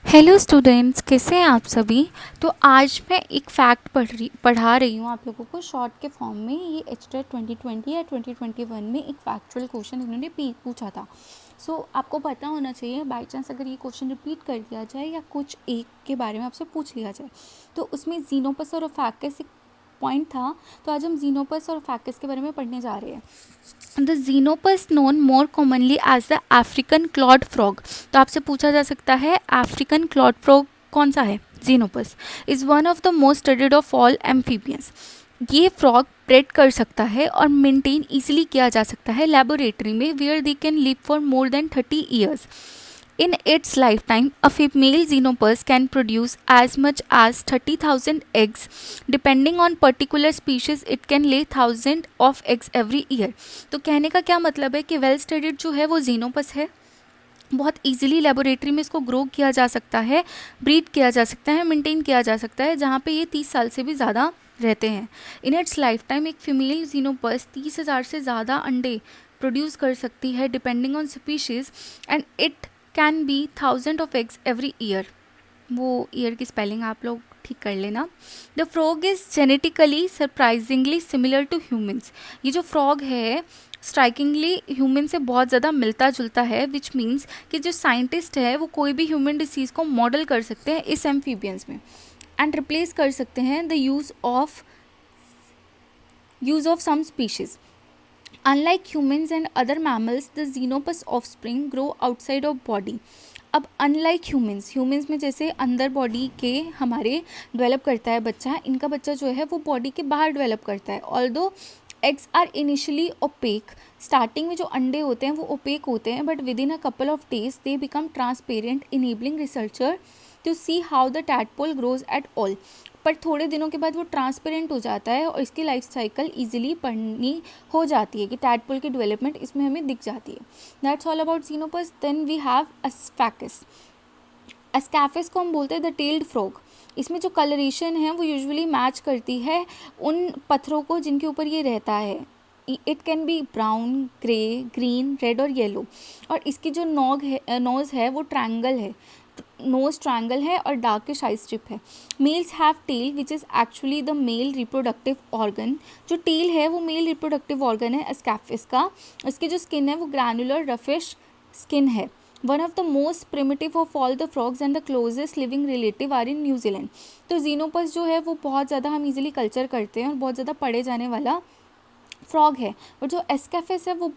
Hello students, कैसे हैं आप सभी। तो आज मैं एक फैक्ट पढ़ा रही हूँ आप लोगों को शॉर्ट के फॉर्म में। ये एचटेट 2020 या 2021 में एक फैक्चुअल क्वेश्चन इन्होंने पूछा था। आपको पता होना चाहिए, बाय चांस अगर ये क्वेश्चन रिपीट कर दिया जाए या कुछ एक के बारे में आपसे पूछ लिया जाए तो उसमें जीनोपस और फैकस एक पॉइंट था। तो आज हम जीनोपस और फैकस के बारे में पढ़ने जा रहे हैं। The Xenopus known more commonly as the African clawed frog. तो आपसे पूछा जा सकता है अफ्रीकन क्लॉड फ्रॉग कौन सा है। Xenopus is one of the most studied of all amphibians. ये फ्रॉग ब्रेड कर सकता है और मेंटेन इजीली किया जा सकता है लेबोरेटरी में, where they can live for more than 30 years. In its lifetime, a female xenopus can produce as much as 30,000 eggs. Depending on particular species, it can lay 1,000 of eggs every year. तो कहने का क्या मतलब है कि well studied जो है वो जीनोपस है, बहुत इजीली लेबोरेटरी में इसको ग्रो किया जा सकता है, ब्रीड किया जा सकता है, मेंटेन किया जा सकता है, जहाँ पे ये 30 साल से भी ज़्यादा रहते हैं। इन इट्स लाइफ टाइम एक फीमेल जीनोपस 30,000 से ज़्यादा अंडे प्रोड्यूस कर सकती है depending on species, and it can be 1,000 of eggs every year. वो ईयर की स्पेलिंग आप लोग ठीक कर लेना। The frog is genetically surprisingly similar to humans. ये जो फ्रॉग है स्ट्राइकिंगली ह्यूमन से बहुत ज़्यादा मिलता जुलता है, विच मीन्स कि जो साइंटिस्ट है वो कोई भी ह्यूमन डिसीज़ को मॉडल कर सकते हैं इस एम्फीबियंस में, एंड रिप्लेस कर सकते हैं the use of some species. Unlike humans and other mammals, the xenopus offspring grow outside of body. अब अनलाइक ह्यूमंस में जैसे अंदर बॉडी के हमारे डेवलप करता है बच्चा, इनका बच्चा जो है वो बॉडी के बाहर डेवलप करता है। Although eggs are initially opaque, starting में जो अंडे होते हैं वो ओपेक होते हैं, but within a couple of days they become transparent, enabling researcher to see how the tadpole grows at all. पर थोड़े दिनों के बाद वो ट्रांसपेरेंट हो जाता है और इसकी लाइफ साइकिल ईजिली पढ़नी हो जाती है कि टैडपोल की डेवलपमेंट इसमें हमें दिख जाती है। That's all about Xenopus. Then we have Ascaphus. Ascaphus को हम बोलते हैं द टेल्ड फ्रॉग। इसमें जो कलरेशन है वो यूजुअली मैच करती है उन पत्थरों को जिनके ऊपर ये रहता है। It can B brown, grey, green, red और येलो। और इसकी जो नोज़ है वो ट्रायंगल है, नोज ट्रायंगल है और डार्किश आई स्ट्रिप है। Males have tail which is actually the male reproductive organ. जो टेल है वो मेल रिप्रोडक्टिव ऑर्गन है स्कैफिस का। इसकी जो स्किन है वो ग्रैनुलर रफिश स्किन है। One of the most primitive of all the frogs and the closest living relative are in New Zealand. तो जीनोपस जो है वो बहुत ज़्यादा हम इजीली कल्चर करते हैं और बहुत ज़्यादा पढ़े जाने वाला फ्रॉग है। और जो एस्कैफिस है वो